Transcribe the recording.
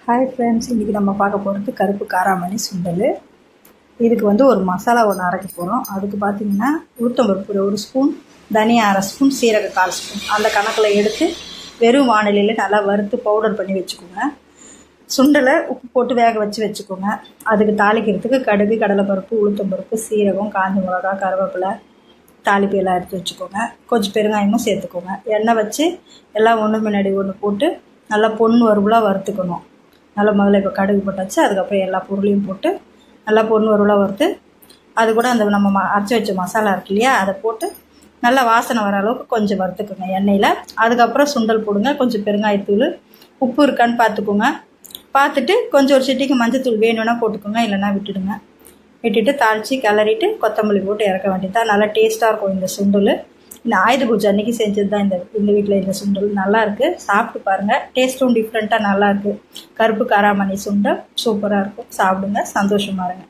Hi friends, இன்றைக்கி நம்ம பார்க்க போகிறது கருப்பு காராமணி சுண்டல். இதுக்கு ஒரு மசாலா ஒன்று அரைக்க போகிறோம். அதுக்கு பார்த்திங்கன்னா உளுத்தம்பருப்பு ஒரு ஸ்பூன், தனியா அரை ஸ்பூன், சீரக 1/4 ஸ்பூன் அந்த கணக்கில் எடுத்து வெறும் வானிலையில் நல்லா வறுத்து பவுடர் பண்ணி வச்சுக்கோங்க. சுண்டலை உப்பு போட்டு வேக வச்சுக்கோங்க. அதுக்கு தாளிக்கிறதுக்கு கடுகு, கடலைப்பருப்பு, உளுத்தம்பருப்பு, சீரகம், காஞ்ச மிளகா, கருவேப்பிலை, தாளிப்பு எல்லாம் எடுத்து வச்சுக்கோங்க. கொஞ்சம் பெருங்காயமும் சேர்த்துக்கோங்க. எண்ணெய் வச்சு எல்லாம் ஒன்று முன்னாடி ஒன்று போட்டு நல்லா பொன் வறுவலாக வறுத்துக்கணும். நல்லா முதல்ல இப்போ கடுகு போட்டாச்சு. அதுக்கப்புறம் எல்லா பொருளையும் போட்டு நல்லா பொன் வறுவலாக வறுத்து அது கூட அந்த நம்ம அரைச்சி வச்ச மசாலா இருக்கு இல்லையா, அதை போட்டு நல்லா வாசனை வர அளவுக்கு கொஞ்சம் வறுத்துக்கோங்க எண்ணெயில். அதுக்கப்புறம் சுண்டல் போடுங்க. கொஞ்சம் பெருங்காயத்தூள், உப்பு இருக்கான்னு பார்த்துக்கோங்க. பார்த்துட்டு கொஞ்சம் ஒரு சிட்டிக்கு மஞ்சத்தூள் வேணும்னா போட்டுக்கோங்க, இல்லைன்னா விட்டுடுங்க. விட்டுட்டு தாளித்து கிளறிட்டு கொத்தமல்லி போட்டு இறக்க வேண்டியது. நல்லா டேஸ்ட்டாக இருக்கும் இந்த சுண்டல். இந்த ஆயுத பூஜை அன்றைக்கி செஞ்சது தான் இந்த வீட்டில் இந்த சுண்டல். நல்லாயிருக்கு, சாப்பிட்டு பாருங்கள். டேஸ்ட்டும் டிஃப்ரெண்ட்டாக நல்லாயிருக்கு. கருப்பு காராமணி சுண்டல் சூப்பராக இருக்கும். சாப்பிடுங்க, சந்தோஷமாக இருங்க.